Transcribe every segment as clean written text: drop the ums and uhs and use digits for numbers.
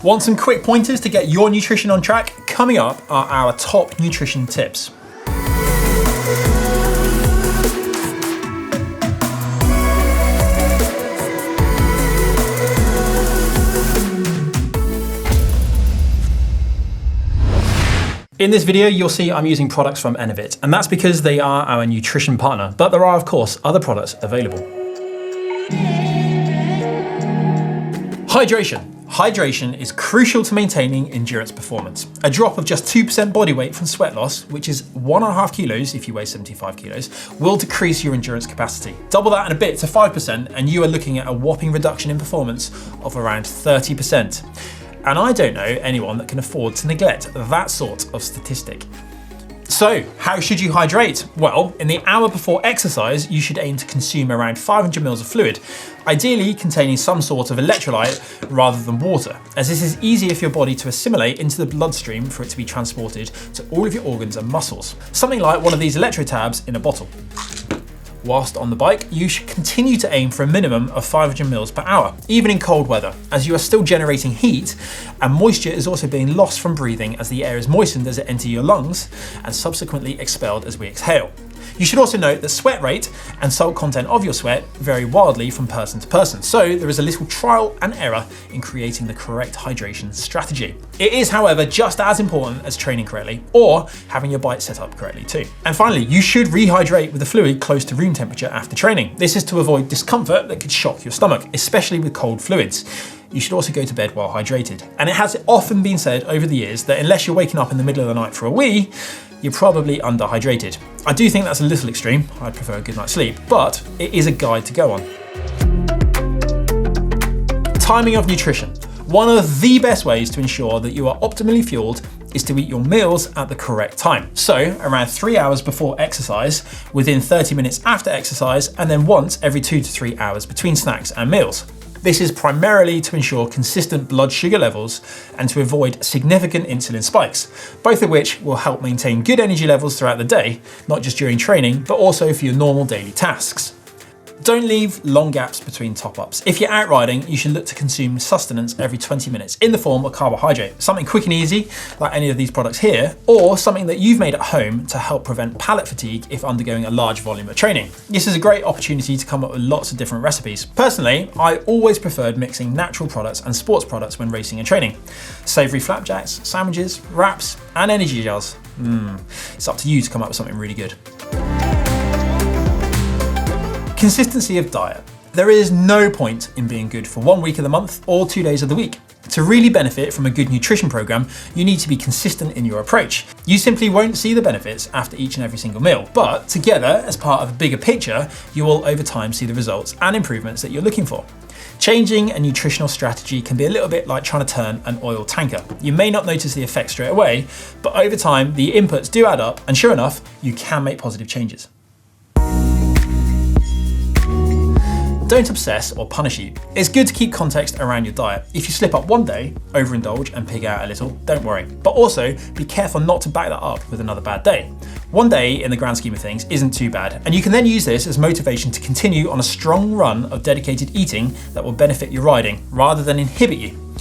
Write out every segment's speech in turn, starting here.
Want some quick pointers to get your nutrition on track? Coming up are our top nutrition tips. In this video, you'll see I'm using products from Enervit, and that's because they are our nutrition partner, but there are, of course, other products available. Hydration. Hydration is crucial to maintaining endurance performance. A drop of just 2% body weight from sweat loss, which is 1.5 kilos if you weigh 75 kilos, will decrease your endurance capacity. Double that and a bit to 5%, and you are looking at a whopping reduction in performance of around 30%. And I don't know anyone that can afford to neglect that sort of statistic. So, how should you hydrate? Well, in the hour before exercise, you should aim to consume around 500 ml of fluid, ideally containing some sort of electrolyte rather than water, as this is easier for your body to assimilate into the bloodstream for it to be transported to all of your organs and muscles. Something like one of these electro tabs in a bottle. Whilst on the bike, you should continue to aim for a minimum of 500 ml per hour, even in cold weather, as you are still generating heat and moisture is also being lost from breathing as the air is moistened as it enters your lungs and subsequently expelled as we exhale. You should also note that sweat rate and salt content of your sweat vary wildly from person to person, so there is a little trial and error in creating the correct hydration strategy. It is, however, just as important as training correctly or having your bike set up correctly too. And finally, you should rehydrate with the fluid close to room temperature after training. This is to avoid discomfort that could shock your stomach, especially with cold fluids. You should also go to bed while hydrated. And it has often been said over the years that unless you're waking up in the middle of the night for a wee, you're probably underhydrated. I do think that's a little extreme. I'd prefer a good night's sleep, but it is a guide to go on. Timing of nutrition. One of the best ways to ensure that you are optimally fueled is to eat your meals at the correct time. So around 3 hours before exercise, within 30 minutes after exercise, and then once every 2 to 3 hours between snacks and meals. This is primarily to ensure consistent blood sugar levels and to avoid significant insulin spikes, both of which will help maintain good energy levels throughout the day, not just during training, but also for your normal daily tasks. Don't leave long gaps between top-ups. If you're out riding, you should look to consume sustenance every 20 minutes in the form of carbohydrate, something quick and easy, like any of these products here, or something that you've made at home to help prevent palate fatigue if undergoing a large volume of training. This is a great opportunity to come up with lots of different recipes. Personally, I always preferred mixing natural products and sports products when racing and training. Savory flapjacks, sandwiches, wraps, and energy gels. It's up to you to come up with something really good. Consistency of diet. There is no point in being good for 1 week of the month or 2 days of the week. To really benefit from a good nutrition program, you need to be consistent in your approach. You simply won't see the benefits after each and every single meal, but together, as part of a bigger picture, you will over time see the results and improvements that you're looking for. Changing a nutritional strategy can be a little bit like trying to turn an oil tanker. You may not notice the effect straight away, but over time, the inputs do add up, and sure enough, you can make positive changes. Don't obsess or punish eat. It's good to keep context around your diet. If you slip up one day, overindulge and pig out a little, don't worry. But also, be careful not to back that up with another bad day. One day, in the grand scheme of things, isn't too bad, and you can then use this as motivation to continue on a strong run of dedicated eating that will benefit your riding, rather than inhibit you.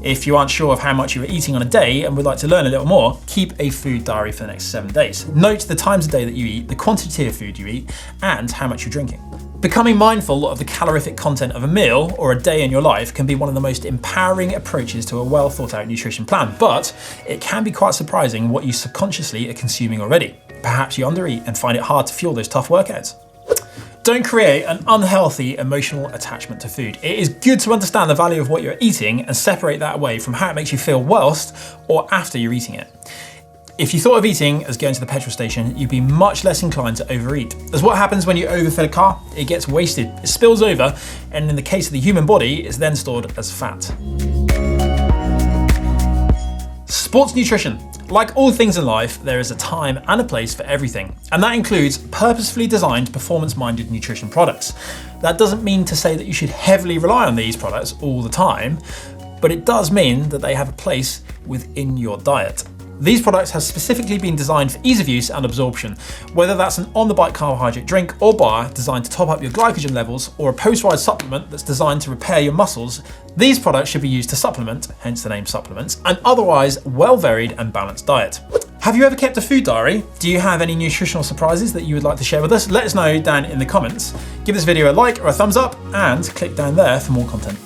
If you aren't sure of how much you are eating on a day and would like to learn a little more, keep a food diary for the next 7 days. Note the times a day that you eat, the quantity of food you eat, and how much you're drinking. Becoming mindful of the calorific content of a meal or a day in your life can be one of the most empowering approaches to a well thought out nutrition plan, but it can be quite surprising what you subconsciously are consuming already. Perhaps you undereat and find it hard to fuel those tough workouts. Don't create an unhealthy emotional attachment to food. It is good to understand the value of what you're eating and separate that away from how it makes you feel whilst or after you're eating it. If you thought of eating as going to the petrol station, you'd be much less inclined to overeat. As what happens when you overfill a car? It gets wasted, it spills over, and in the case of the human body, it's then stored as fat. Sports nutrition. Like all things in life, there is a time and a place for everything, and that includes purposefully designed performance-minded nutrition products. That doesn't mean to say that you should heavily rely on these products all the time, but it does mean that they have a place within your diet. These products have specifically been designed for ease of use and absorption. Whether that's an on-the-bike carbohydrate drink or bar designed to top up your glycogen levels, or a post-ride supplement that's designed to repair your muscles, these products should be used to supplement, hence the name supplements, an otherwise well-varied and balanced diet. Have you ever kept a food diary? Do you have any nutritional surprises that you would like to share with us? Let us know down in the comments. Give this video a like or a thumbs up and click down there for more content.